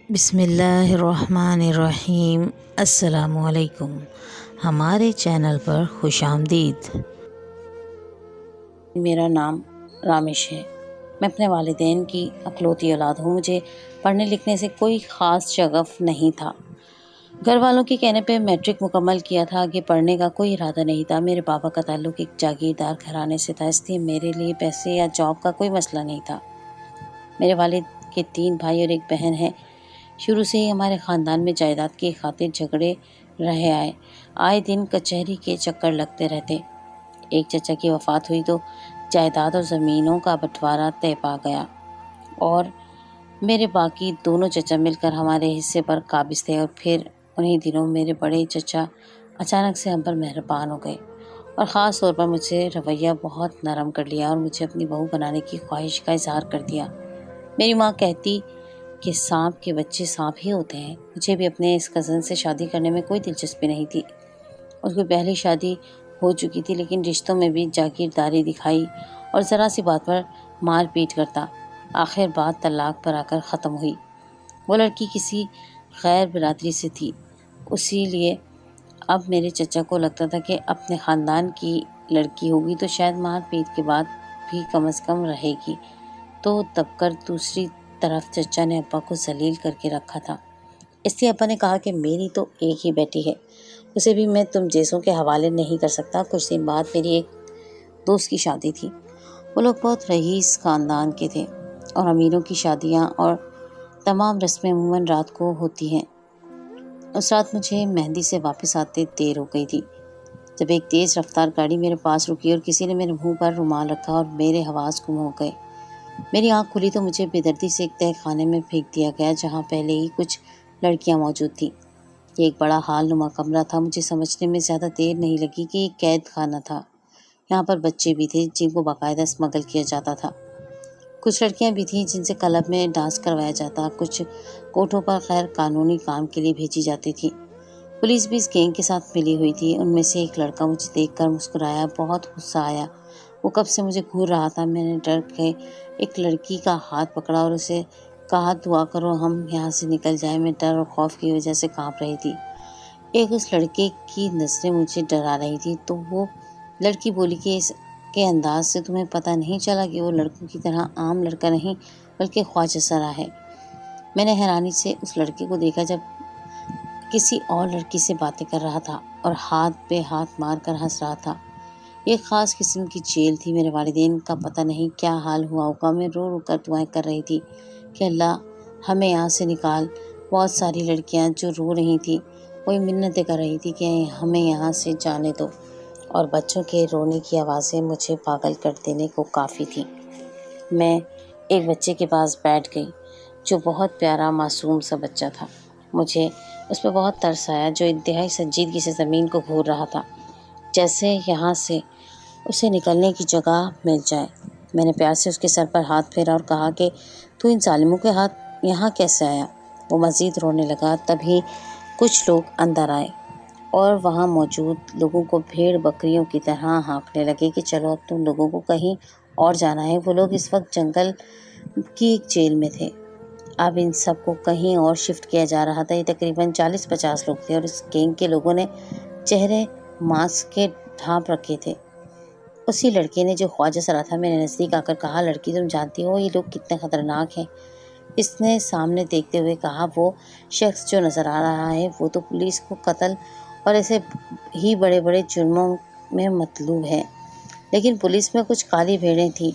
بسم اللہ الرحمن الرحیم۔ السلام علیکم، ہمارے چینل پر خوش آمدید۔ میرا نام رامش ہے۔ میں اپنے والدین کی اکلوتی اولاد ہوں۔ مجھے پڑھنے لکھنے سے کوئی خاص شغف نہیں تھا۔ گھر والوں کے کہنے پہ میٹرک مکمل کیا تھا، آگے پڑھنے کا کوئی ارادہ نہیں تھا۔ میرے پاپا کا تعلق ایک جاگیردار گھرانے سے تھا، اس لیے میرے لیے پیسے یا جاب کا کوئی مسئلہ نہیں تھا۔ میرے والد کے 3 بھائی اور 1 بہن ہے۔ شروع سے ہی ہمارے خاندان میں جائیداد کی خاطر جھگڑے رہے آئے دن کچہری کے چکر لگتے رہتے۔ ایک چچا کی وفات ہوئی تو جائیداد اور زمینوں کا بٹوارا طے پا گیا اور میرے باقی دونوں چچا مل کر ہمارے حصے پر قابض تھے۔ اور پھر انہی دنوں میرے بڑے چچا اچانک سے ہم پر مہربان ہو گئے اور خاص طور پر مجھ سے رویہ بہت نرم کر لیا اور مجھے اپنی بہو بنانے کی خواہش کا اظہار کر دیا۔ میری ماں کہتی کہ سانپ کے بچے سانپ ہی ہوتے ہیں۔ مجھے بھی اپنے اس کزن سے شادی کرنے میں کوئی دلچسپی نہیں تھی۔ اس کی پہلی شادی ہو چکی تھی، لیکن رشتوں میں بھی جاگیرداری دکھائی اور ذرا سی بات پر مار پیٹ کرتا۔ آخر بات طلاق پر آ کر ختم ہوئی۔ وہ لڑکی کسی غیر برادری سے تھی، اسی لیے اب میرے چچا کو لگتا تھا کہ اپنے خاندان کی لڑکی ہوگی تو شاید مار پیٹ کے بعد بھی کم از کم رہے گی، تو دب کر دوسری طرف چچا نے ابا کو ذلیل کر کے رکھا تھا۔ اس لیے ابا نے کہا کہ میری تو ایک ہی بیٹی ہے، اسے بھی میں تم جیسوں کے حوالے نہیں کر سکتا۔ کچھ دن بعد میری ایک دوست کی شادی تھی۔ وہ لوگ بہت رئیس خاندان کے تھے اور امیروں کی شادیاں اور تمام رسمیں عموماً رات کو ہوتی ہیں۔ اس رات مجھے مہندی سے واپس آتے دیر ہو گئی تھی جب ایک تیز رفتار گاڑی میرے پاس رکی اور کسی نے میرے منہ پر رومال رکھا اور میرے حواس گم ہو گئے۔ میری آنکھ کھلی تو مجھے بے دردی سے ایک تہہ خانے میں پھینک دیا گیا جہاں پہلے ہی کچھ لڑکیاں موجود تھیں۔ یہ ایک بڑا ہال نما کمرہ تھا۔ مجھے سمجھنے میں زیادہ دیر نہیں لگی کہ یہ قید خانہ تھا۔ یہاں پر بچے بھی تھے جن کو باقاعدہ اسمگل کیا جاتا تھا۔ کچھ لڑکیاں بھی تھیں جن سے کلب میں ڈانس کروایا جاتا، کچھ کوٹھوں پر غیر قانونی کام کے لیے بھیجی جاتی تھی۔ پولیس بھی اس گینگ کے ساتھ ملی ہوئی تھی۔ ان میں سے ایک لڑکا مجھے دیکھ کر مسکرایا، بہت غصہ آیا۔ وہ کب سے مجھے گھور رہا تھا۔ میں نے ڈر کے ایک لڑکی کا ہاتھ پکڑا اور اسے کہا دعا کرو ہم یہاں سے نکل جائیں۔ میں ڈر اور خوف کی وجہ سے کانپ رہی تھی۔ ایک اس لڑکے کی نظریں مجھے ڈرا رہی تھی تو وہ لڑکی بولی کہ اس کے انداز سے تمہیں پتہ نہیں چلا کہ وہ لڑکوں کی طرح عام لڑکا نہیں بلکہ خواجہ سرا ہے۔ میں نے حیرانی سے اس لڑکے کو دیکھا جب کسی اور لڑکی سے باتیں کر رہا تھا اور ہاتھ پہ ہاتھ مار کر ہنس رہا تھا۔ ایک خاص قسم کی جیل تھی۔ میرے والدین کا پتہ نہیں کیا حال ہوا ہوگا۔ میں رو رو کر دعائیں کر رہی تھی کہ اللہ ہمیں یہاں سے نکال۔ بہت ساری لڑکیاں جو رو رہی تھیں وہی منتیں کر رہی تھی کہ ہمیں یہاں سے جانے دو، اور بچوں کے رونے کی آوازیں مجھے پاگل کر دینے کو کافی تھیں۔ میں ایک بچے کے پاس بیٹھ گئی جو بہت پیارا معصوم سا بچہ تھا۔ مجھے اس پہ بہت ترس آیا جو انتہائی سنجیدگی سے زمین کو گھور رہا تھا، جیسے یہاں سے اسے نکلنے کی جگہ مل جائے۔ میں نے پیار سے اس کے سر پر ہاتھ پھیرا اور کہا کہ تو ان ظالموں کے ہاتھ یہاں کیسے آیا؟ وہ مزید رونے لگا۔ تبھی کچھ لوگ اندر آئے اور وہاں موجود لوگوں کو بھیڑ بکریوں کی طرح ہانکنے لگے کہ چلو اب تم لوگوں کو کہیں اور جانا ہے۔ وہ لوگ اس وقت جنگل کی ایک جیل میں تھے۔ اب ان سب کو کہیں اور شفٹ کیا جا رہا تھا۔ یہ تقریباً 40-50 لوگ تھے اور اس گینگ کے لوگوں نے چہرے ماسک کے ڈھانپ رکھے تھے۔ اسی لڑکے نے جو خواجہ سرا تھا میرے نزدیک آ کر کہا لڑکی تم جانتی ہو یہ لوگ کتنے خطرناک ہیں؟ اس نے سامنے دیکھتے ہوئے کہا وہ شخص جو نظر آ رہا ہے وہ تو پولیس کو قتل اور ایسے ہی بڑے بڑے جرموں میں مطلوب ہے، لیکن پولیس میں کچھ کالی بھیڑیں تھیں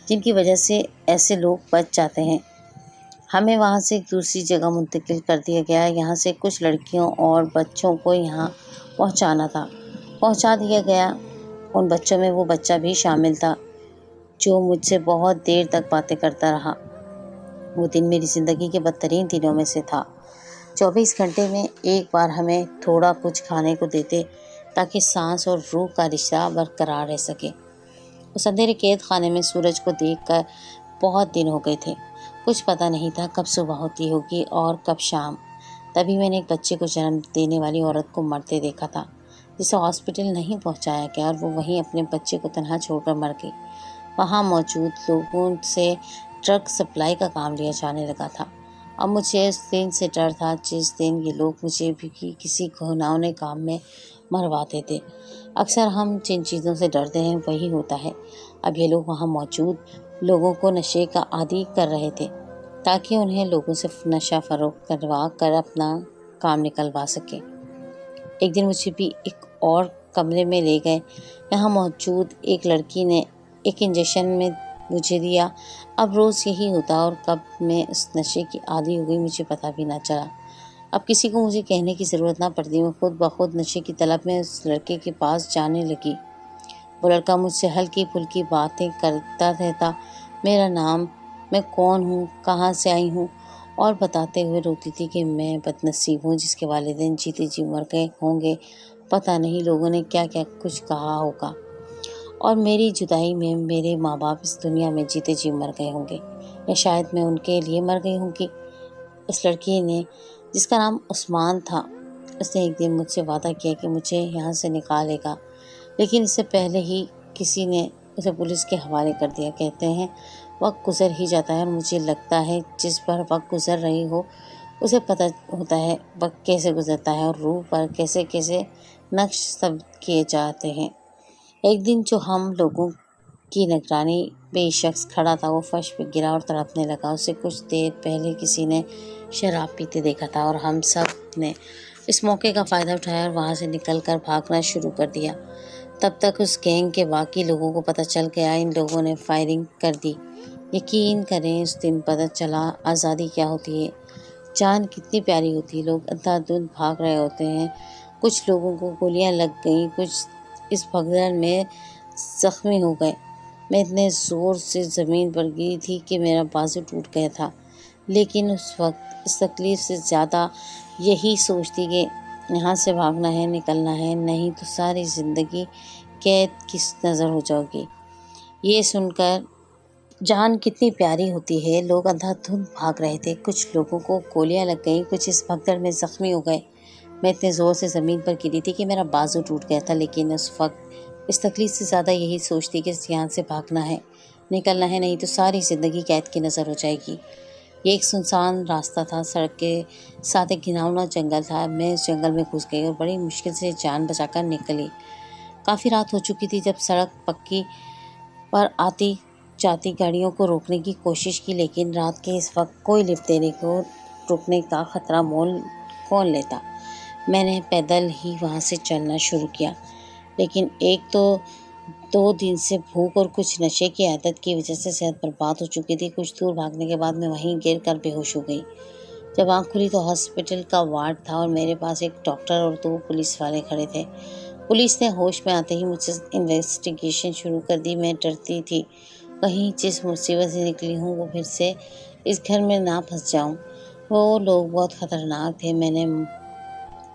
جن کی وجہ سے ایسے لوگ بچ جاتے ہیں۔ ہمیں وہاں سے ایک دوسری جگہ منتقل کر دیا گیا۔ یہاں سے کچھ لڑکیوں اور بچوں کو یہاں پہنچا دیا گیا۔ ان بچوں میں وہ بچہ بھی شامل تھا جو مجھ سے بہت دیر تک باتیں کرتا رہا۔ وہ دن میری زندگی کے بدترین دنوں میں سے تھا۔ 24 گھنٹے میں ایک بار ہمیں تھوڑا کچھ کھانے کو دیتے تاکہ سانس اور روح کا رشتہ برقرار رہ سکے۔ اس اندھیرے قید خانے میں سورج کو دیکھ کر بہت دن ہو گئے تھے۔ کچھ پتہ نہیں تھا کب صبح ہوتی ہوگی اور کب شام۔ تبھی میں نے ایک بچے کو جنم دینے والی عورت کو مرتے دیکھا تھا جسے ہاسپٹل نہیں پہنچایا گیا اور وہ وہیں اپنے بچے کو تنہا چھوڑ کر مر گئی۔ وہاں موجود لوگوں سے ڈرگ سپلائی کا کام لیا جانے لگا تھا۔ اب مجھے اس دن سے ڈر تھا جس دن یہ لوگ مجھے بھی کسی گھناؤنے کام میں مرواتے تھے۔ اکثر ہم جن چیزوں سے ڈرتے ہیں وہی ہوتا ہے۔ اب یہ لوگ وہاں موجود لوگوں کو نشے کا عادی کر رہے تھے تاکہ انہیں لوگوں سے نشہ فروخت کروا کر اپنا کام نکلوا سکے۔ ایک دن مجھے بھی ایک اور کمرے میں لے گئے۔ یہاں موجود ایک لڑکی نے ایک انجیکشن میں مجھے دیا۔ اب روز یہی ہوتا اور کب میں اس نشے کی عادی ہو گئی مجھے پتہ بھی نہ چلا۔ اب کسی کو مجھے کہنے کی ضرورت نہ پڑتی، میں خود بخود نشے کی طلب میں اس لڑکے کے پاس جانے لگی۔ وہ لڑکا مجھ سے ہلکی پھلکی باتیں کرتا رہتا، میرا نام، میں کون ہوں، کہاں سے آئی ہوں، اور بتاتے ہوئے روتی تھی کہ میں بد نصیب ہوں جس کے والدین جیتے جی مر گئے ہوں گے، پتہ نہیں لوگوں نے کیا کیا کچھ کہا ہوگا، اور میری جدائی میں میرے ماں باپ اس دنیا میں جیتے جی مر گئے ہوں گے، یا شاید میں ان کے لیے مر گئی ہوں گی۔ اس لڑکی نے، جس کا نام عثمان تھا، اس نے ایک دن مجھ سے وعدہ کیا کہ مجھے یہاں سے نکالے گا، لیکن اس سے پہلے ہی کسی نے اسے پولیس کے حوالے کر دیا۔ کہتے ہیں وقت گزر ہی جاتا ہے، اور مجھے لگتا ہے جس پر وقت گزر رہی ہو اسے پتہ ہوتا ہے وقت کیسے گزرتا ہے اور روح پر کیسے کیسے نقش سب کیے جاتے ہیں۔ ایک دن جو ہم لوگوں کی نگرانی میں ایک شخص کھڑا تھا، وہ فرش پہ گرا اور تڑپنے لگا۔ اسے کچھ دیر پہلے کسی نے شراب پیتے دیکھا تھا، اور ہم سب نے اس موقع کا فائدہ اٹھایا اور وہاں سے نکل کر بھاگنا شروع کر دیا۔ تب تک اس گینگ کے باقی لوگوں کو پتہ چل گیا۔ ان لوگوں نے فائرنگ کر دی۔ یقین کریں اس دن پتہ چلا آزادی کیا ہوتی ہے، جان کتنی پیاری ہوتی ہے۔ لوگ اندھا دھند بھاگ رہے ہوتے ہیں، کچھ لوگوں کو گولیاں لگ گئیں، کچھ اس بھگدڑ میں زخمی ہو گئے۔ میں اتنے زور سے زمین پر گری تھی کہ میرا بازو ٹوٹ گیا تھا، لیکن اس وقت اس تکلیف سے زیادہ یہی سوچتی کہ یہاں سے بھاگنا ہے، نکلنا ہے، نہیں تو ساری زندگی قید کی نظر ہو جاؤ گی۔ یہ سن کر جان کتنی پیاری ہوتی ہے۔ لوگ اندھا دھند بھاگ رہے تھے، کچھ لوگوں کو گولیاں لگ گئیں، کچھ اس بھگدڑ میں زخمی ہو گئے۔ میں اتنے زور سے زمین پر گری تھی کہ میرا بازو ٹوٹ گیا تھا، لیکن اس وقت اس تکلیف سے زیادہ یہی سوچتی کہ یہاں سے بھاگنا ہے، نکلنا ہے، نہیں تو ساری زندگی قید کی نظر ہو جائے گی۔ یہ ایک سنسان راستہ تھا، سڑک کے ساتھ ایک گھناؤنا جنگل تھا۔ میں اس جنگل میں گھس گئی اور بڑی مشکل سے جان بچا کر نکلی۔ کافی رات ہو چکی تھی جب سڑک پکی پر آتی جاتی گاڑیوں کو روکنے کی کوشش کی، لیکن رات کے اس وقت کوئی لفٹ دینے کو رکنے کا خطرہ مول کون لیتا۔ میں نے پیدل ہی وہاں سے چلنا شروع کیا، لیکن ایک تو 2 دن سے بھوک اور کچھ نشے کی عادت کی وجہ سے صحت برباد ہو چکی تھی۔ کچھ دور بھاگنے کے بعد میں وہیں گر کر بے ہوش ہو گئی۔ جب آنکھ کھلی تو ہاسپٹل کا وارڈ تھا اور میرے پاس ایک ڈاکٹر اور 2 پولیس والے کھڑے تھے۔ پولیس نے ہوش میں آتے ہی مجھ سے انویسٹیگیشن شروع کر دی۔ میں ڈرتی تھی کہیں جس مصیبت سے نکلی ہوں وہ پھر سے اس گھر میں نہ پھنس جاؤں۔ وہ لوگ بہت خطرناک تھے، میں نے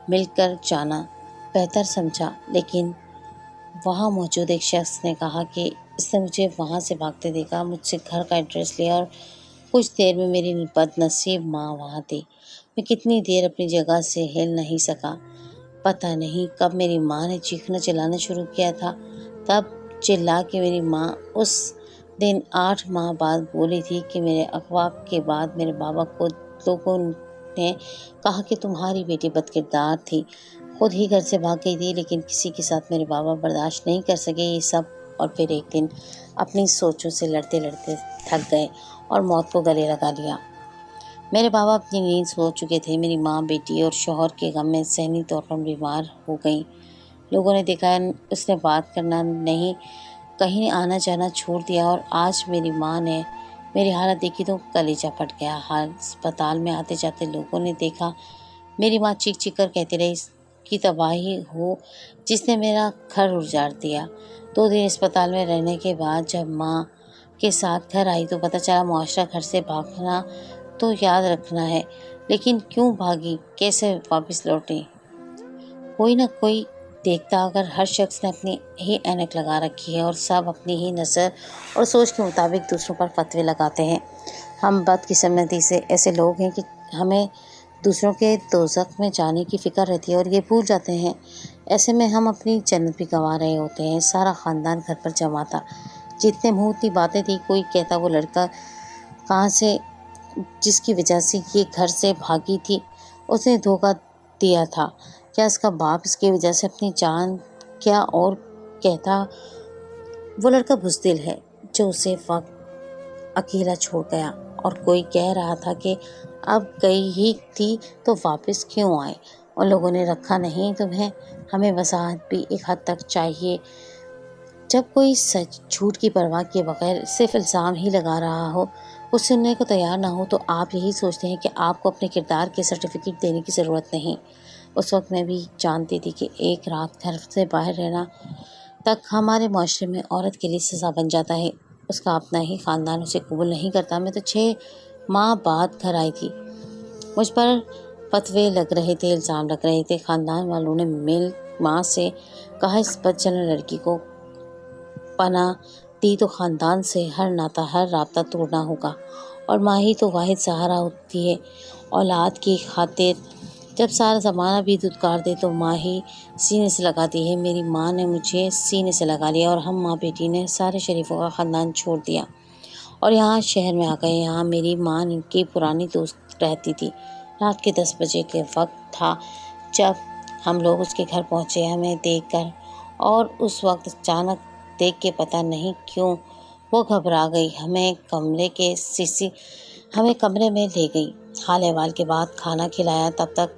مل کر جانا بہتر سمجھا، لیکن وہاں موجود ایک شخص نے کہا کہ اس نے مجھے وہاں سے بھاگتے دیکھا، مجھ سے گھر کا ایڈریس لیا اور کچھ دیر میں میری بد نصیب ماں وہاں تھی۔ میں کتنی دیر اپنی جگہ سے ہل نہیں سکا۔ پتہ نہیں کب میری ماں نے چیخنا چلانا شروع کیا تھا، تب چلا کے میری ماں اس دن 8 ماہ بعد بولی تھی کہ میرے اغوا کے بعد میرے بابا کو لوگوں نے کہا کہ تمہاری بیٹی بد کردار تھی، خود ہی گھر سے بھاگ گئی تھی، لیکن کسی کے ساتھ میرے بابا برداشت نہیں کر سکے یہ سب، اور پھر ایک دن اپنی سوچوں سے لڑتے لڑتے تھک گئے اور موت کو گلے لگا لیا۔ میرے بابا اپنی نیند سو چکے تھے، میری ماں بیٹی اور شوہر کے غم میں ذہنی طور پر بیمار ہو گئیں۔ لوگوں نے دیکھا اس نے بات کرنا نہیں، کہیں آنا جانا چھوڑ دیا، اور آج میری ماں نے میری حالت دیکھی تو کلیجہ پھٹ گیا۔ ہسپتال میں آتے جاتے لوگوں نے دیکھا، میری ماں چیخ چیخ کر کہتی رہی اس کی تباہی ہو جس نے میرا گھر اجاڑ دیا۔ 2 دن اسپتال میں رہنے کے بعد جب ماں کے ساتھ گھر آئی تو پتہ چلا معاشرہ گھر سے بھاگنا تو یاد رکھنا ہے، لیکن کیوں بھاگی، کیسے واپس لوٹی، کوئی نہ کوئی دیکھتا۔ اگر ہر شخص نے اپنی ہی اینک لگا رکھی ہے اور سب اپنی ہی نظر اور سوچ کے مطابق دوسروں پر فتوے لگاتے ہیں۔ ہم بدقسمتی سے ایسے لوگ ہیں کہ ہمیں دوسروں کے دوزخ میں جانے کی فکر رہتی ہے اور یہ بھول جاتے ہیں، ایسے میں ہم اپنی جنت بھی گنوا رہے ہوتے ہیں۔ سارا خاندان گھر پر جمع تھا، جتنے منہ اتنی باتیں تھی۔ کوئی کہتا وہ لڑکا کہاں سے جس کی وجہ سے یہ گھر سے بھاگی تھی اس نے دھوکہ دیا تھا؟ کیا اس کا باپ اس کی وجہ سے اپنی جان کیا اور کہتا؟ وہ لڑکا بزدل ہے جو اسے وقت اکیلا چھوڑ گیا، اور کوئی کہہ رہا تھا کہ اب گئی ہی تھی تو واپس کیوں آئے؟ ان لوگوں نے رکھا نہیں تمہیں؟ ہمیں وضاحت بھی ایک حد تک چاہیے۔ جب کوئی سچ جھوٹ کی پرواہ کیے بغیر صرف الزام ہی لگا رہا ہو، کچھ سننے کو تیار نہ ہو، تو آپ یہی سوچتے ہیں کہ آپ کو اپنے کردار کے سرٹیفکیٹ دینے کی ضرورت نہیں۔ اس وقت میں بھی جانتی تھی کہ ایک رات گھر سے باہر رہنا تک ہمارے معاشرے میں عورت کے لیے سزا بن جاتا ہے۔ اس کا اپنا ہی خاندان اسے قبول نہیں کرتا۔ میں تو 6 ماہ بعد گھر آئی تھی۔ مجھ پر فتوے لگ رہے تھے، الزام لگ رہے تھے۔ خاندان والوں نے مل ماں سے کہا اس بدجنم لڑکی کو پناہ دی تو خاندان سے ہر ناطہ ہر رابطہ توڑنا ہوگا، اور ماں ہی تو واحد سہارا ہوتی ہے اولاد کی خاطر۔ جب سارا زمانہ بھی دھتکار دے تو ماں ہی سینے سے لگاتی ہے۔ میری ماں نے مجھے سینے سے لگا لیا، اور ہم ماں بیٹی نے سارے شریفوں کا خاندان چھوڑ دیا اور یہاں شہر میں آ گئے۔ یہاں میری ماں کی پرانی دوست رہتی تھی۔ رات کے 10 بجے کے وقت تھا جب ہم لوگ اس کے گھر پہنچے، ہمیں دیکھ کر، اور اس وقت اچانک دیکھ کے پتہ نہیں کیوں وہ گھبرا گئی۔ ہمیں کمرے میں لے گئی، حال احوال کے بعد کھانا کھلایا۔ تب تک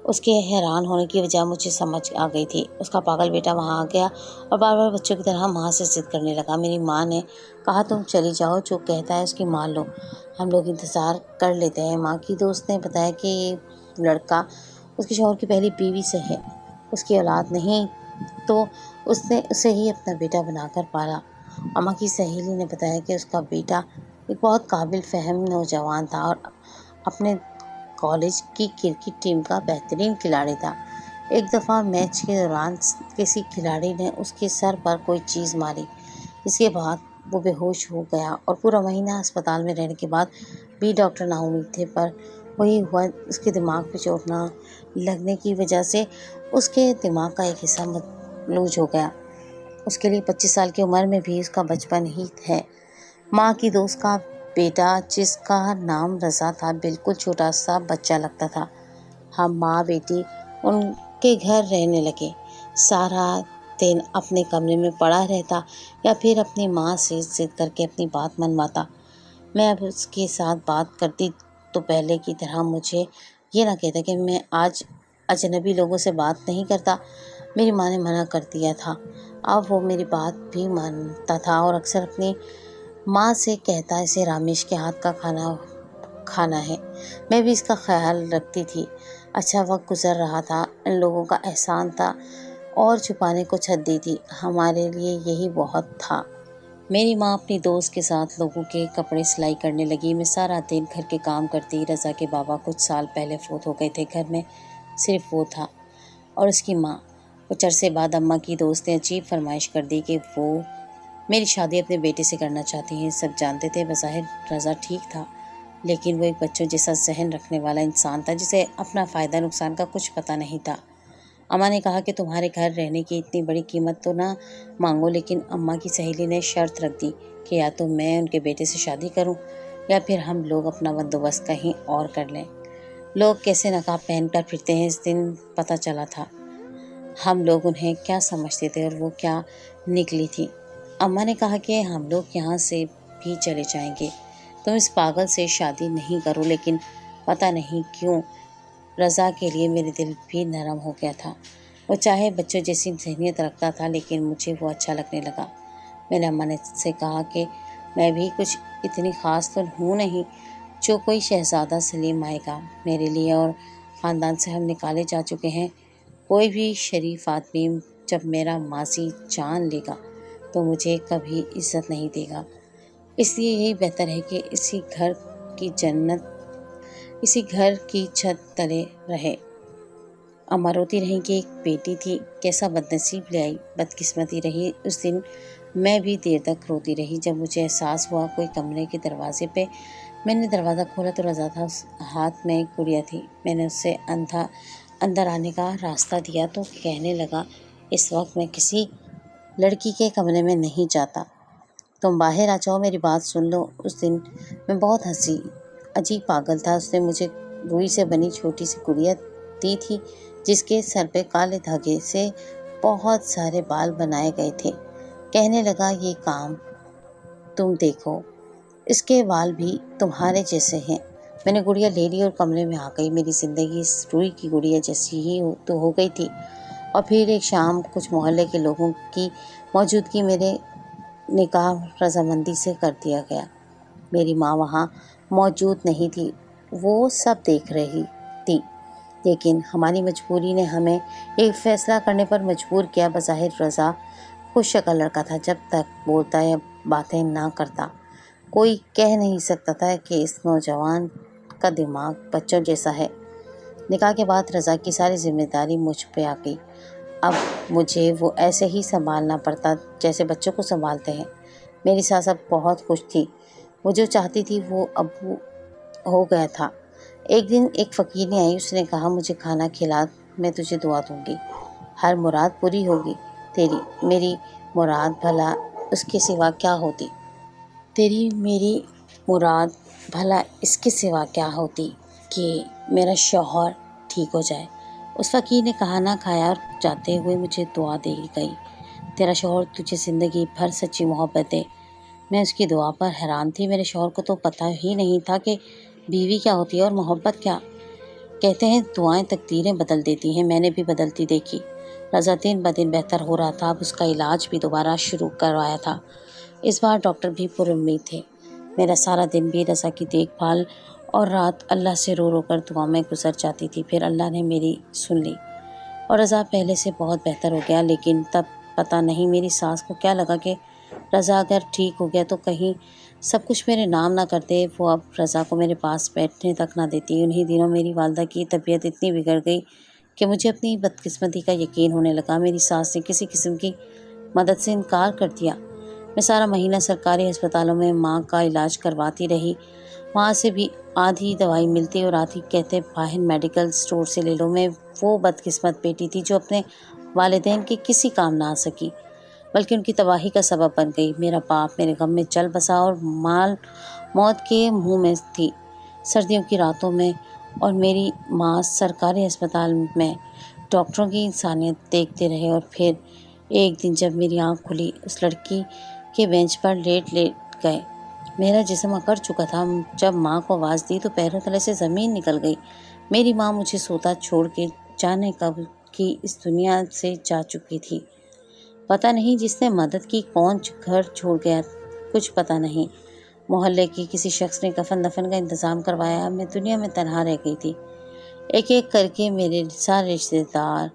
اس کے حیران ہونے کی وجہ مجھے سمجھ آ گئی تھی۔ اس کا پاگل بیٹا وہاں آ گیا اور بار بار بچوں کی طرح ماں سے ضد کرنے لگا۔ میری ماں نے کہا تم چلی جاؤ، جو کہتا ہے اس کی مان لو، ہم لوگ انتظار کر لیتے ہیں۔ ماں کی دوست نے بتایا کہ یہ لڑکا اس کے شوہر کی پہلی بیوی سے ہے، اس کی اولاد نہیں تو اس نے اسے ہی اپنا بیٹا بنا کر پالا۔ اماں کی سہیلی نے بتایا کہ اس کا بیٹا ایک بہت قابل فہم نوجوان تھا اور اپنے کالج کی کرکٹ ٹیم کا بہترین کھلاڑی تھا۔ ایک دفعہ میچ کے دوران کسی کھلاڑی نے اس کے سر پر کوئی چیز ماری، جس کے بعد وہ بے ہوش ہو گیا، اور پورا مہینہ اسپتال میں رہنے کے بعد بھی ڈاکٹر نا امید تھے۔ پر وہی ہوا، اس کے دماغ پہ چوٹ نہ لگنے کی وجہ سے اس کے دماغ کا ایک حصہ مفلوج ہو گیا۔ اس کے لیے 25 سال کی عمر میں بھی اس کا بچپن ہی ہے۔ ماں کی دوست کا بیٹا جس کا نام رضا تھا بالکل چھوٹا سا بچہ لگتا تھا۔ ہم ماں بیٹی ان کے گھر رہنے لگے۔ سارا دن اپنے کمرے میں پڑا رہتا یا پھر اپنی ماں سے ضد کر کے اپنی بات منواتا۔ میں اب اس کے ساتھ بات کرتی تو پہلے کی طرح مجھے یہ نہ کہتا کہ میں آج اجنبی لوگوں سے بات نہیں کرتا۔ میری ماں نے منع کر دیا تھا۔ اب وہ میری بات بھی مانتا تھا اور اکثر اپنی ماں سے کہتا اسے رامیش کے ہاتھ کا کھانا کھانا ہے۔ میں بھی اس کا خیال رکھتی تھی۔ اچھا وقت گزر رہا تھا، ان لوگوں کا احسان تھا اور چھپانے کو چھدی تھی، ہمارے لیے یہی بہت تھا۔ میری ماں اپنی دوست کے ساتھ لوگوں کے کپڑے سلائی کرنے لگی، میں سارا دن گھر کے کام کرتی۔ رضا کے بابا کچھ سال پہلے فوت ہو گئے تھے، گھر میں صرف وہ تھا اور اس کی ماں۔ کچھ عرصے بعد اماں کی دوست نے عجیب فرمائش کر دی کہ وہ میری شادی اپنے بیٹے سے کرنا چاہتی ہیں۔ سب جانتے تھے بظاہر رضا ٹھیک تھا، لیکن وہ ایک بچوں جیسا ذہن رکھنے والا انسان تھا جسے اپنا فائدہ نقصان کا کچھ پتہ نہیں تھا۔ اماں نے کہا کہ تمہارے گھر رہنے کی اتنی بڑی قیمت تو نہ مانگو، لیکن اماں کی سہیلی نے شرط رکھ دی کہ یا تو میں ان کے بیٹے سے شادی کروں یا پھر ہم لوگ اپنا بندوبست کہیں اور کر لیں۔ لوگ کیسے نقاب پہن کر پھرتے ہیں اس دن پتہ چلا تھا۔ ہم لوگ انہیں کیا سمجھتے تھے اور وہ کیا نکلی تھی۔ اماں نے کہا کہ ہم لوگ یہاں سے بھی چلے جائیں گے، تم اس پاگل سے شادی نہیں کرو۔ لیکن پتہ نہیں کیوں رضا کے لیے میرے دل بھی نرم ہو گیا تھا۔ وہ چاہے بچوں جیسی ذہنیت رکھتا تھا، لیکن مجھے وہ اچھا لگنے لگا۔ میں نے اماں سے کہا کہ میں بھی کچھ اتنی خاص تو ہوں نہیں جو کوئی شہزادہ سلیم آئے گا۔ میرے لیے اور خاندان سے ہم نکالے جا چکے ہیں۔ کوئی بھی شریف آدمی جب میرا ماضی جان لے گا تو مجھے کبھی عزت نہیں دے گا۔ اس لیے یہی بہتر ہے کہ اسی گھر کی چھت تلے رہے۔ اماں روتی رہیں کہ ایک بیٹی تھی، کیسا بدنصیب لے آئی، بدقسمتی رہی۔ اس دن میں بھی دیر تک روتی رہی۔ جب مجھے احساس ہوا کوئی کمرے کے دروازے پہ، میں نے دروازہ کھولا تو رضا تھا، ہاتھ میں ایک گڑیا تھی۔ میں نے اسے اندر آنے کا راستہ دیا تو کہنے لگا اس وقت میں کسی لڑکی کے کمرے میں نہیں جاتا، تم باہر آ جاؤ، میری بات سن لو۔ اس دن میں بہت ہنسی عجیب پاگل تھا، اس نے مجھے روئی سے بنی چھوٹی سی گڑیا دی تھی جس کے سر پہ کالے دھاگے سے بہت سارے بال بنائے گئے تھے۔ کہنے لگا، یہ کام تم دیکھو، اس کے بال بھی تمہارے جیسے ہیں۔ میں نے گڑیا لے لی اور کمرے میں آ گئی۔ میری زندگی اس روئی کی گڑیا جیسی ہی تو ہو گئی تھی۔ اور پھر ایک شام کچھ محلے کے لوگوں کی موجودگی میرے نکاح رضامندی سے کر دیا گیا۔ میری ماں وہاں موجود نہیں تھی، وہ سب دیکھ رہی تھی، لیکن ہماری مجبوری نے ہمیں ایک فیصلہ کرنے پر مجبور کیا۔ بظاہر رضا خوش شکل لڑکا تھا، جب تک بولتا یا باتیں نہ کرتا کوئی کہہ نہیں سکتا تھا کہ اس نوجوان کا دماغ بچوں جیسا ہے۔ نکاح کے بعد رضا کی ساری ذمہ داری مجھ پہ آ گئی۔ اب مجھے وہ ایسے ہی سنبھالنا پڑتا جیسے بچوں کو سنبھالتے ہیں۔ میری ساس اب بہت خوش تھی، وہ جو چاہتی تھی وہ اب ہو گیا تھا۔ ایک دن ایک فقیر نے آئی، اس نے کہا، مجھے کھانا کھلا، میں تجھے دعا دوں گی، ہر مراد پوری ہوگی تیری۔ میری مراد بھلا اس کے سوا کیا ہوتی؟ میری مراد بھلا اس کے سوا کیا ہوتی کہ میرا شوہر ٹھیک ہو جائے۔ اس فقیر نے کھانا کھایا اور جاتے ہوئے مجھے دعا دے گئی، تیرا شوہر تجھے زندگی بھر سچی محبت دے۔ میں اس کی دعا پر حیران تھی، میرے شوہر کو تو پتہ ہی نہیں تھا کہ بیوی کیا ہوتی ہے اور محبت کیا۔ کہتے ہیں دعائیں تقدیریں بدل دیتی ہیں، میں نے بھی بدلتی دیکھی۔ رضا دن بدن بہتر ہو رہا تھا، اب اس کا علاج بھی دوبارہ شروع کروایا تھا۔ اس بار ڈاکٹر بھی پر امید تھے۔ میرا سارا دن بھی رضا کی دیکھ بھال اور رات اللہ سے رو رو کر دعا میں گزر جاتی تھی۔ پھر اللہ نے میری سن لی اور رضا پہلے سے بہت بہتر ہو گیا، لیکن تب پتہ نہیں میری ساس کو کیا لگا کہ رضا اگر ٹھیک ہو گیا تو کہیں سب کچھ میرے نام نہ کر دے۔ وہ اب رضا کو میرے پاس بیٹھنے تک نہ دیتی۔ انہی دنوں میری والدہ کی طبیعت اتنی بگڑ گئی کہ مجھے اپنی بدقسمتی کا یقین ہونے لگا۔ میری ساس نے کسی قسم کی مدد سے انکار کر دیا۔ میں سارا مہینہ سرکاری ہسپتالوں میں ماں کا علاج کرواتی رہی، وہاں سے بھی آدھی دوائی ملتی اور آدھی کہتے باہر میڈیکل سٹور سے لے لو۔ میں وہ بدقسمت بیٹی تھی جو اپنے والدین کے کسی کام نہ آ سکی، بلکہ ان کی تباہی کا سبب بن گئی۔ میرا باپ میرے غم میں چل بسا اور موت کے منہ میں تھی سردیوں کی راتوں میں، اور میری ماں سرکاری ہسپتال میں ڈاکٹروں کی انسانیت دیکھتے رہے۔ اور پھر ایک دن جب میری آنکھ کھلی، اس لڑکی کے بینچ پر لیٹ گئے، میرا جسم اکڑ چکا تھا۔ جب ماں کو آواز دی تو پیروں تلے سے زمین نکل گئی۔ میری ماں مجھے سوتا چھوڑ کے جانے کب کی اس دنیا سے جا چکی تھی، پتہ نہیں۔ جس نے مدد کی کون گھر چھوڑ گیا، کچھ پتہ نہیں۔ محلے کے کسی شخص نے کفن دفن کا انتظام کروایا۔ میں دنیا میں تنہا رہ گئی تھی۔ ایک ایک کر کے میرے سارے رشتے دار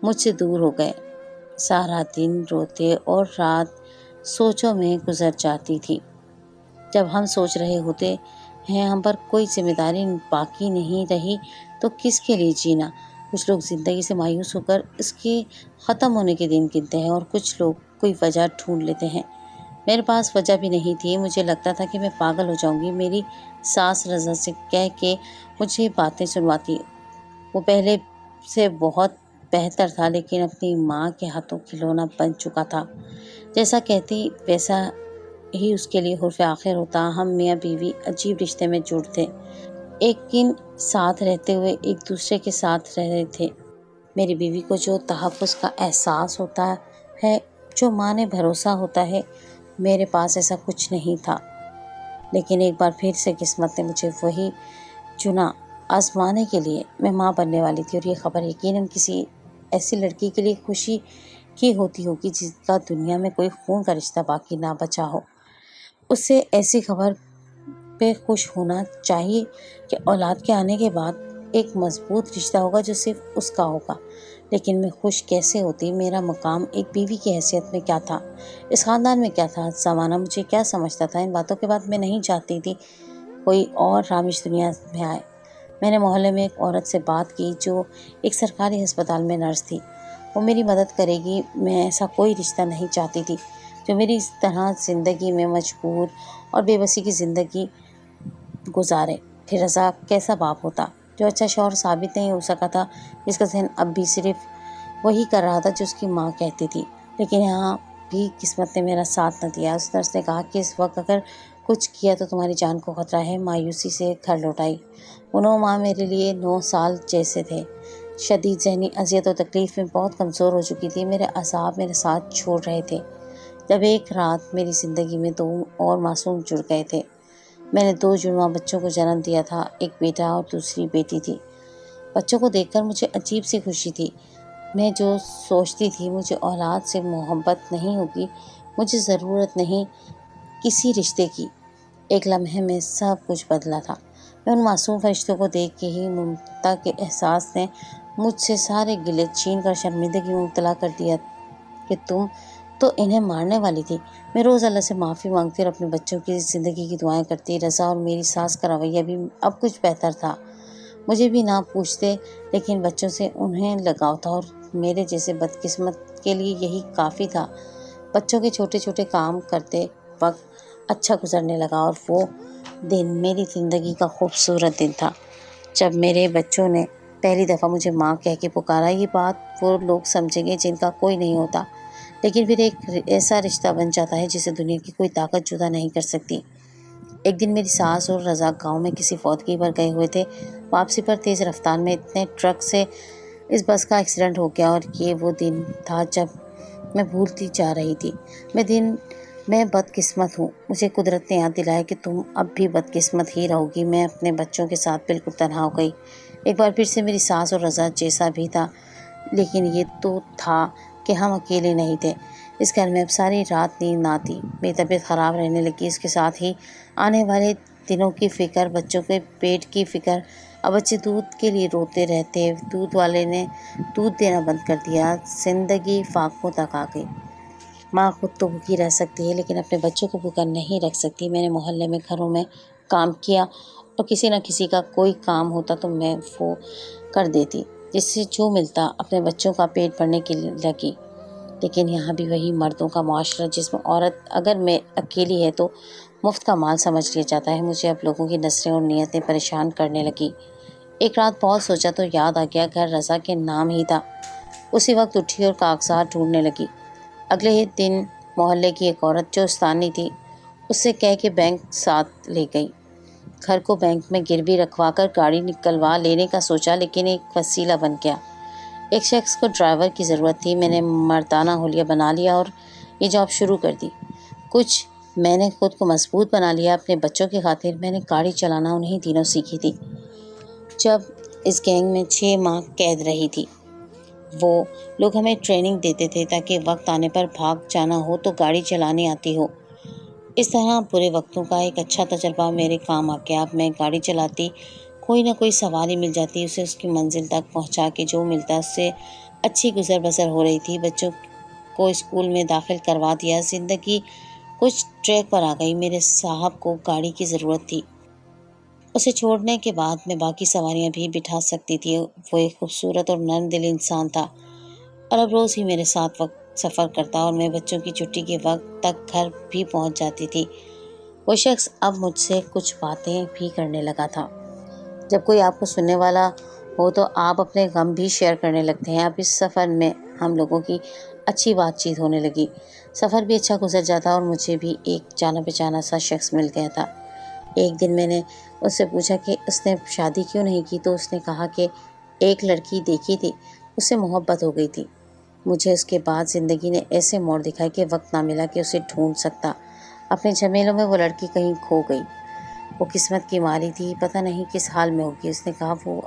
مجھ سے دور ہو گئے۔ سارا دن روتے اور رات سوچوں میں گزر جاتی تھی۔ جب ہم سوچ رہے ہوتے ہیں ہم پر کوئی ذمہ داری باقی نہیں رہی تو کس کے لیے جینا؟ کچھ لوگ زندگی سے مایوس ہو کر اس کے ختم ہونے کے دن گنتے ہیں، اور کچھ لوگ کوئی وجہ ڈھونڈ لیتے ہیں۔ میرے پاس وجہ بھی نہیں تھی، مجھے لگتا تھا کہ میں پاگل ہو جاؤں گی۔ میری ساس رضا سے کہہ کے مجھے باتیں سنواتی، وہ پہلے سے بہت بہتر تھا، لیکن اپنی ماں کے ہاتھوں کھلونا بن چکا تھا۔ جیسا کہتی ویسا ہی اس کے لیے حرف آخر ہوتا۔ ہم میاں بیوی عجیب رشتے میں جڑتے، ایک دن ساتھ رہتے ہوئے ایک دوسرے کے ساتھ رہ رہے تھے۔ میری بیوی کو جو تحفظ کا احساس ہوتا ہے، جو ماں نے بھروسہ ہوتا ہے، میرے پاس ایسا کچھ نہیں تھا۔ لیکن ایک بار پھر سے قسمت نے مجھے وہی چنا آزمانے کے لیے۔ میں ماں بننے والی تھی، اور یہ خبر یقیناً کسی ایسی لڑکی کے لیے خوشی کی ہوتی ہوگی جس کا دنیا میں کوئی خون کا رشتہ باقی نہ بچا ہو۔ اس سے ایسی خبر پہ خوش ہونا چاہیے کہ اولاد کے آنے کے بعد ایک مضبوط رشتہ ہوگا جو صرف اس کا ہوگا۔ لیکن میں خوش کیسے ہوتی؟ میرا مقام ایک بیوی کی حیثیت میں کیا تھا؟ اس خاندان میں کیا تھا؟ زمانہ مجھے کیا سمجھتا تھا؟ ان باتوں کے بعد میں نہیں چاہتی تھی کوئی اور رامش دنیا میں آئے۔ میں نے محلے میں ایک عورت سے بات کی جو ایک سرکاری ہسپتال میں نرس تھی، وہ میری مدد کرے گی۔ میں ایسا کوئی رشتہ نہیں چاہتی تھی جو میری اس طرح زندگی میں مجبور اور بے بسی کی زندگی گزارے۔ پھر رضا کیسا باپ ہوتا جو اچھا شوہر ثابت نہیں ہو سکا تھا، جس کا ذہن اب بھی صرف وہی کر رہا تھا جو اس کی ماں کہتی تھی۔ لیکن یہاں بھی قسمت نے میرا ساتھ نہ دیا۔ اس نرس نے کہا کہ اس وقت اگر کچھ کیا تو تمہاری جان کو خطرہ ہے، مایوسی سے گھر لوٹ آئی۔ وہ 9 ماہ میرے لیے 9 سال جیسے تھے۔ شدید ذہنی اذیت و تکلیف میں بہت کمزور ہو چکی تھی، میرے اعصاب میرے ساتھ چھوڑ رہے تھے۔ جب ایک رات میری زندگی میں 2 اور معصوم جڑ گئے تھے۔ میں نے 2 جڑواں بچوں کو جنم دیا تھا، ایک بیٹا اور دوسری بیٹی تھی۔ بچوں کو دیکھ کر مجھے عجیب سی خوشی تھی۔ میں جو سوچتی تھی مجھے اولاد سے محبت نہیں ہوگی، مجھے ضرورت نہیں کسی رشتے کی۔ ایک لمحے میں سب کچھ بدلا تھا۔ میں ان معصوم فرشتوں کو دیکھ کے ہی ممتا کے احساس نے مجھ سے سارے گلے چھین کر شرمندگی میں مبتلا کر دیا کہ تم تو انہیں مارنے والی تھی۔ میں روز اللہ سے معافی مانگتی اور اپنے بچوں کی زندگی کی دعائیں کرتی۔ رضا اور میری ساس کا رویہ بھی اب کچھ بہتر تھا۔ مجھے بھی نہ پوچھتے، لیکن بچوں سے انہیں لگاؤ تھا اور میرے جیسے بدقسمت کے لیے یہی کافی تھا۔ بچوں کے چھوٹے چھوٹے کام کرتے وقت اچھا گزرنے لگا، اور وہ دن میری زندگی کا خوبصورت دن تھا جب میرے بچوں نے پہلی دفعہ مجھے ماں کہہ کے پکارا۔ یہ بات وہ لوگ سمجھیں گے جن کا کوئی نہیں ہوتا، لیکن پھر ایک ایسا رشتہ بن جاتا ہے جسے دنیا کی کوئی طاقت جدا نہیں کر سکتی۔ ایک دن میری ساس اور رضا گاؤں میں کسی فوتگی پر گئے ہوئے تھے۔ واپسی پر تیز رفتار میں اتنے ٹرک سے اس بس کا ایکسیڈنٹ ہو گیا، اور یہ وہ دن تھا جب میں بھولتی جا رہی تھی میں بدقسمت ہوں۔ مجھے قدرت نے یاد دلایا کہ تم اب بھی بدقسمت ہی رہو گی۔ میں اپنے بچوں کے ساتھ بالکل تنہا ہو گئی۔ ایک بار پھر سے میری ساس اور رضا جیسا بھی تھا، لیکن یہ تو تھا کہ ہم اکیلے نہیں تھے۔ اس گھر میں اب ساری رات نیند نہ آتی۔ میری طبیعت خراب رہنے لگی، اس کے ساتھ ہی آنے والے دنوں کی فکر، بچوں کے پیٹ کی فکر۔ اب بچے دودھ کے لیے روتے رہتے، دودھ والے نے دودھ دینا بند کر دیا، زندگی فاقوں تک آ گئی۔ ماں خود تو بھوکی رہ سکتی ہے، لیکن اپنے بچوں کو بھوکا نہیں رکھ سکتی۔ میں نے محلے میں گھروں میں کام کیا، اور کسی نہ کسی کا کوئی کام ہوتا تو میں وہ کر دیتی، جس سے جو ملتا اپنے بچوں کا پیٹ بھرنے کے لیے لگی۔ لیکن یہاں بھی وہی مردوں کا معاشرہ جس میں عورت اگر میں اکیلی ہے تو مفت کا مال سمجھ لیا جاتا ہے۔ مجھے اب لوگوں کی نظریں اور نیتیں پریشان کرنے لگی۔ ایک رات بہت سوچا تو یاد آ گیا، گھر رضا کے نام ہی تھا۔ اسی وقت اٹھی اور کاغذات ڈھونڈنے لگی۔ اگلے ہی دن محلے کی ایک عورت جو استانی تھی، اس سے کہہ کے بینک ساتھ لے گئی۔ گھر کو بینک میں گروی رکھوا کر گاڑی نکلوا لینے کا سوچا، لیکن ایک وسیلہ بن گیا۔ ایک شخص کو ڈرائیور کی ضرورت تھی۔ میں نے مردانہ حلیہ بنا لیا اور یہ جاب شروع کر دی۔ کچھ میں نے خود کو مضبوط بنا لیا۔ اپنے بچوں کی خاطر میں نے گاڑی چلانا انہیں دنوں سیکھی تھی جب اس گینگ میں 6 ماہ قید رہی تھی۔ وہ لوگ ہمیں ٹریننگ دیتے تھے تاکہ وقت آنے پر بھاگ جانا ہو تو گاڑی چلانی آتی ہو۔ اس طرح برے وقتوں کا ایک اچھا تجربہ میرے کام آ گیا۔ اب میں گاڑی چلاتی، کوئی نہ کوئی سواری مل جاتی، اسے اس کی منزل تک پہنچا کے جو ملتا اس سے اچھی گزر بسر ہو رہی تھی۔ بچوں کو اسکول میں داخل کروا دیا، زندگی کچھ ٹریک پر آ گئی۔ میرے صاحب کو گاڑی کی ضرورت تھی، اسے چھوڑنے کے بعد میں باقی سواریاں بھی بٹھا سکتی تھی۔ وہ ایک خوبصورت اور نرم دل انسان تھا، اور اب روز ہی میرے ساتھ وقت سفر کرتا، اور میں بچوں کی چھٹی کے وقت تک گھر بھی پہنچ جاتی تھی۔ وہ شخص اب مجھ سے کچھ باتیں بھی کرنے لگا تھا۔ جب کوئی آپ کو سننے والا ہو تو آپ اپنے غم بھی شیئر کرنے لگتے ہیں۔ اب اس سفر میں ہم لوگوں کی اچھی بات چیت ہونے لگی، سفر بھی اچھا گزر جاتا، اور مجھے بھی ایک جانا پہچانا سا شخص مل گیا تھا۔ ایک دن میں نے اس سے پوچھا کہ اس نے شادی کیوں نہیں کی، تو اس نے کہا کہ ایک لڑکی دیکھی تھی، اس سے محبت ہو گئی تھی۔ مجھے اس کے بعد زندگی نے ایسے موڑ دکھائے کہ وقت نہ ملا کہ اسے ڈھونڈ سکتا۔ اپنے جھمیلوں میں وہ لڑکی کہیں کھو گئی۔ وہ قسمت کی ماری تھی، پتہ نہیں کس حال میں ہوگی۔ اس نے کہا وہ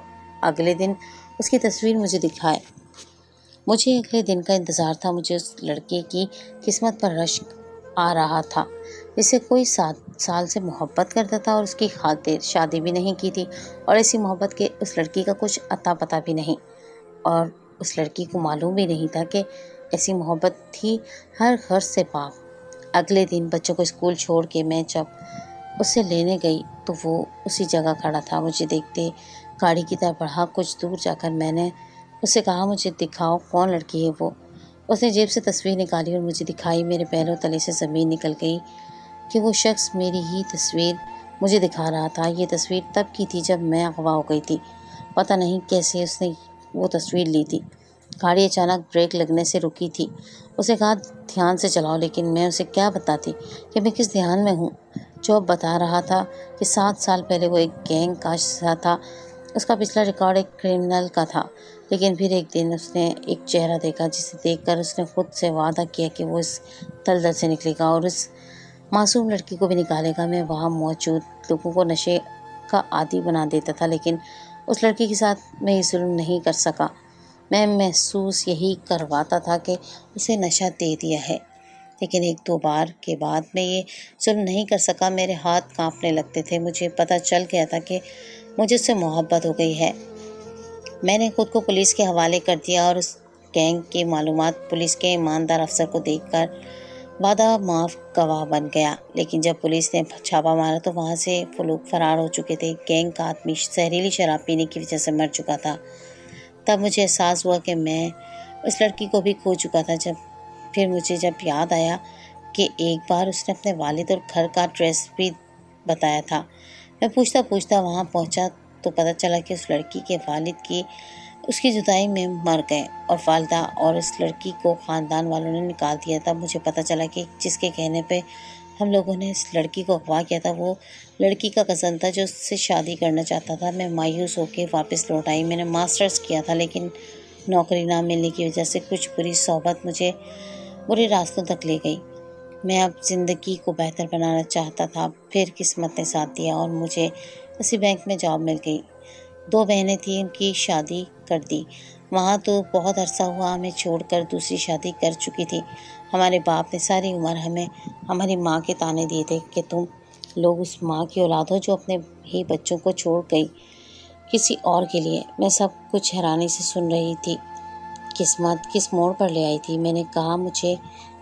اگلے دن اس کی تصویر مجھے دکھائے۔ مجھے اگلے دن کا انتظار تھا۔ مجھے اس لڑکے کی قسمت پر رشک آ رہا تھا جس سے کوئی 7 سال سے محبت کرتا تھا اور اس کی خاطر شادی بھی نہیں کی تھی، اور ایسی محبت کے اس لڑکی کا کچھ اتا پتہ بھی نہیں، اور اس لڑکی کو معلوم بھی نہیں تھا کہ ایسی محبت تھی ہر غرض سے پاک۔ اگلے دن بچوں کو اسکول چھوڑ کے میں جب اسے لینے گئی تو وہ اسی جگہ کھڑا تھا۔ مجھے دیکھتے گاڑی کی طرف بڑھا۔ کچھ دور جا کر میں نے اس سے کہا مجھے دکھاؤ کون لڑکی ہے وہ۔ اس نے جیب سے تصویر نکالی اور مجھے دکھائی۔ میرے پیروں تلے سے زمین نکل گئی کہ وہ شخص میری ہی تصویر مجھے دکھا رہا تھا۔ یہ تصویر تب کی تھی جب میں اغوا ہو گئی تھی۔ پتہ نہیں کیسے اس نے وہ تصویر لی تھی۔ گاڑی اچانک بریک لگنے سے رکی تھی۔ اسے کہا دھیان سے چلاؤ، لیکن میں اسے کیا بتاتی کہ میں کس دھیان میں ہوں۔ جو بتا رہا تھا کہ 7 سال پہلے وہ ایک گینگ کا حصہ تھا۔ اس کا پچھلا ریکارڈ ایک کرمنل کا تھا، لیکن پھر ایک دن اس نے ایک چہرہ دیکھا جسے دیکھ کر اس نے خود سے وعدہ کیا کہ وہ اس دلدل سے نکلے گا اور اس معصوم لڑکی کو بھی نکالے گا۔ میں وہاں موجود لوگوں کو نشے کا عادی بنا دیتا تھا، لیکن اس لڑکی کے ساتھ میں یہ ظلم نہیں کر سکا۔ میں محسوس یہی کرواتا تھا کہ اسے نشہ دے دیا ہے، لیکن 1-2 بار کے بعد میں یہ ظلم نہیں کر سکا۔ میرے ہاتھ کانپنے لگتے تھے۔ مجھے پتہ چل گیا تھا کہ مجھے اس سے محبت ہو گئی ہے۔ میں نے خود کو پولیس کے حوالے کر دیا اور اس گینگ کی معلومات پولیس کے ایماندار افسر کو دیکھ کر وعدہ معاف گواہ بن گیا۔ لیکن جب پولیس نے چھاپا مارا تو وہاں سے لوگ فرار ہو چکے تھے۔ گینگ کا آدمی زہریلی شراب پینے کی وجہ سے مر چکا تھا۔ تب مجھے احساس ہوا کہ میں اس لڑکی کو بھی کھو چکا تھا۔ پھر مجھے جب یاد آیا کہ ایک بار اس نے اپنے والد اور گھر کا ایڈریس بھی بتایا تھا۔ میں پوچھتا وہاں پہنچا تو پتہ چلا کہ اس لڑکی کے والد اس کی جدائی میں مر گئے اور والدہ اور اس لڑکی کو خاندان والوں نے نکال دیا۔ تب مجھے پتہ چلا کہ جس کے کہنے پہ ہم لوگوں نے اس لڑکی کو اغوا کیا تھا وہ لڑکی کا کزن تھا جو اس سے شادی کرنا چاہتا تھا۔ میں مایوس ہو کے واپس لوٹ آئی۔ میں نے ماسٹرز کیا تھا، لیکن نوکری نہ ملنے کی وجہ سے کچھ بری صحبت مجھے برے راستوں تک لے گئی۔ میں اب زندگی کو بہتر بنانا چاہتا تھا۔ پھر قسمت نے ساتھ دیا اور مجھے اسی بینک میں جاب مل گئی۔ 2 بہنیں تھیں، ان کی شادی کر دی۔ وہاں تو بہت عرصہ ہوا ہمیں چھوڑ کر دوسری شادی کر چکی تھی۔ ہمارے باپ نے ساری عمر ہمیں ہماری ماں کے طعنے دیے تھے کہ تم لوگ اس ماں کی اولاد ہو جو اپنے ہی بچوں کو چھوڑ گئی کسی اور کے لیے۔ میں سب کچھ حیرانی سے سن رہی تھی۔ قسمت کس موڑ پر لے آئی تھی؟ میں نے کہا مجھے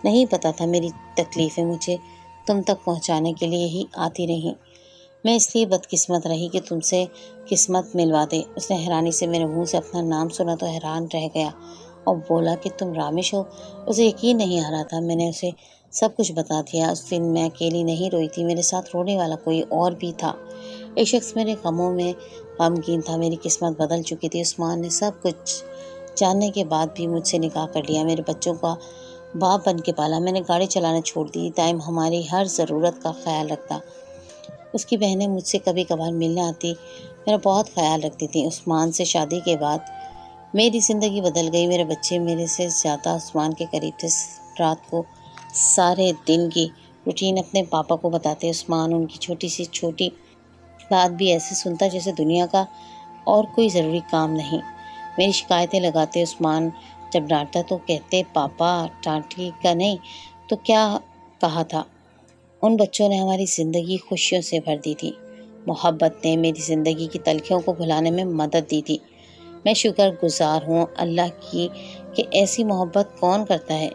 نہیں پتا تھا، میری تکلیفیں مجھے تم تک پہنچانے کے لیے ہی آتی رہیں۔ میں اس لیے بدقسمت رہی کہ تم سے قسمت ملوا دے۔ اس نے حیرانی سے میرے منہ سے اپنا نام سنا تو حیران رہ گیا اور بولا کہ تم رامش ہو۔ اسے یقین نہیں آ رہا تھا۔ میں نے اسے سب کچھ بتا دیا۔ اس دن میں اکیلی نہیں روئی تھی، میرے ساتھ رونے والا کوئی اور بھی تھا۔ ایک شخص میرے غموں میں غمگین تھا۔ میری قسمت بدل چکی تھی۔ عثمان نے سب کچھ جاننے کے بعد بھی مجھ سے نکاح کر لیا، میرے بچوں کا باپ بن کے پالا۔ میں نے گاڑی چلانا چھوڑ دی، دائم ہماری ہر ضرورت کا خیال رکھتا۔ اس کی بہنیں مجھ سے کبھی کبھار ملنے آتی، میرا بہت خیال رکھتی تھیں۔ عثمان سے شادی کے بعد میری زندگی بدل گئی۔ میرے بچے میرے سے زیادہ عثمان کے قریب تھے۔ رات کو سارے دن کی روٹین اپنے پاپا کو بتاتے۔ عثمان ان کی چھوٹی سے چھوٹی بات بھی ایسے سنتا جیسے دنیا کا اور کوئی ضروری کام نہیں۔ میری شکایتیں لگاتے۔ عثمان جب ڈانٹتا تو کہتے پاپا ڈانٹی کا نہیں تو کیا کہا تھا۔ ان بچوں نے ہماری زندگی خوشیوں سے بھر دی تھی۔ محبت نے میری زندگی کی تلخیوں کو بھلانے میں مدد دی تھی۔ میں شکر گزار ہوں اللہ کی کہ ایسی محبت کون کرتا ہے